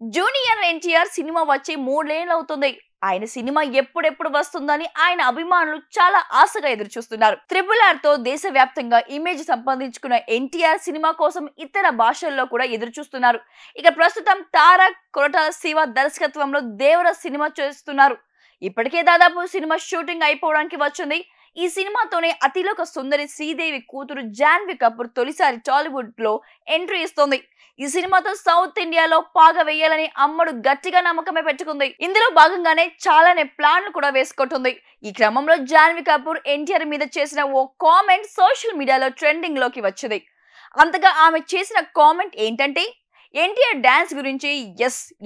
Junior NTR cinema వచ్చి 3 ఏళ్ళు అవుతుంది. ఆయన సినిమా ఎప్పుడెప్పుడు వస్తుందని ఆయన అభిమానులు చాలా ఆశగా ఎదురు చూస్తున్నారు. RRR తో దేశవ్యాప్తంగా ఇమేజ్ సంపాదించుకున్న ఎన్టీఆర్ సినిమా కోసం ఇతర భాషల్లో కూడా ఎదురు చూస్తున్నారు. ఇక ప్రస్తుతం తారక్ కొరటాల శివ దర్శకత్వంలో దేవర సినిమా చేస్తున్నారు. ఇప్పటికే దాదాపు సినిమా షూటింగ్ అయిపోవడానికి వచ్చింది. ఈ సినిమాతోనే అతిలోక సుందరి శ్రీదేవి కూతురు జాన్వీ కపూర్ తొలిసారి టాలీవుడ్ లో ఎంట్రీ ఇస్తోంది. ఈ సినిమాతో సౌత్ ఇండియాలో పాగా వేయాలని అమ్మడు గట్టిగా నమ్మకమే పెట్టుకుంది. ఇందులో భాగంగానే చాలానే ప్లాన్లు కూడా వేసుకుంటుంది. ఈ క్రమంలో జాన్వీ కపూర్ ఎన్టీఆర్ మీద చేసిన ఓ కామెంట్ సోషల్ మీడియాలో ట్రెండింగ్ లోకి వచ్చింది. అంతగా ఆమె చేసిన కామెంట్ ఏంటంటే, ఎన్టీఆర్ డాన్స్ గురించి.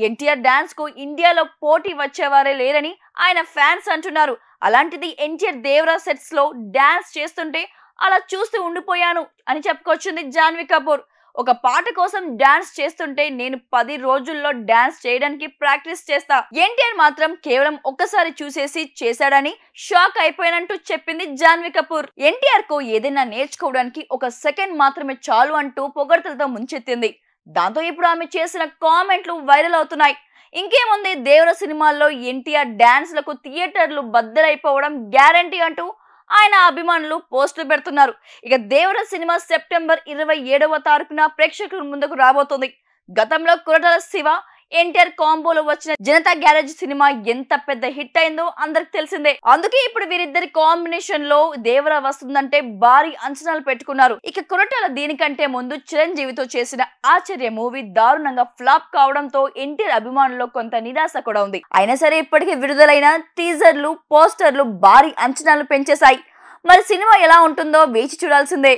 ఎన్టీఆర్ డాన్స్ కు ఇండియాలో పోటీ వచ్చేవారే లేరని ఆయన ఫ్యాన్స్ అంటున్నారు. అలాంటిది ఎన్టీఆర్ దేవరా సెట్స్ లో డాన్స్ చేస్తుంటే అలా చూస్తూ ఉండిపోయాను అని చెప్పుకొచ్చింది జాన్వీ కపూర్. ఒక పాట కోసం డాన్స్ చేస్తుంటే నేను 10 రోజుల్లో డాన్స్ చేయడానికి ప్రాక్టీస్ చేస్తా. ఎన్టీఆర్ మాత్రం కేవలం ఒక్కసారి చూసేసి చేశాడని షాక్ అయిపోయానంటూ చెప్పింది జాన్వీ కపూర్. ఎన్టీఆర్ కు ఏదైనా నేర్చుకోవడానికి 1 సెకండ్ మాత్రమే చాలు అంటూ పొగడ్తలతో ముంచెత్తింది. దాంతో ఇప్పుడు ఆమె చేసిన కామెంట్లు వైరల్ అవుతున్నాయి. ఇంకేముంది, దేవర సినిమాల్లో ఎన్టీఆర్ డాన్స్ లకు థియేటర్లు బద్దలైపోవడం గ్యారంటీ అంటూ ఆయన అభిమానులు పోస్టులు పెడుతున్నారు. ఇక దేవర సినిమా సెప్టెంబర్ 27వ తారీఖున ప్రేక్షకుల ముందుకు రాబోతుంది. గతంలో కొరటాల శివ ఎన్టీఆర్ కాంబోలో వచ్చిన జనతా గ్యారేజ్ సినిమా ఎంత పెద్ద హిట్ అయిందో అందరికి తెలిసిందే. అందుకే ఇప్పుడు వీరిద్దరి కాంబినేషన్ లో దేవర వస్తుందంటే భారీ అంచనాలు పెట్టుకున్నారు. ఇక కొరటాల దీనికంటే ముందు చిరంజీవితో చేసిన ఆచార్య మూవీ దారుణంగా ఫ్లాప్ కావడంతో ఎన్టీఆర్ అభిమానుల్లో కొంత నిరాశ కూడా ఉంది. అయినా సరే ఇప్పటికే విడుదలైన టీజర్లు, పోస్టర్లు భారీ అంచనాలు పెంచేశాయి. మరి సినిమా ఎలా ఉంటుందో వేచి చూడాల్సిందే.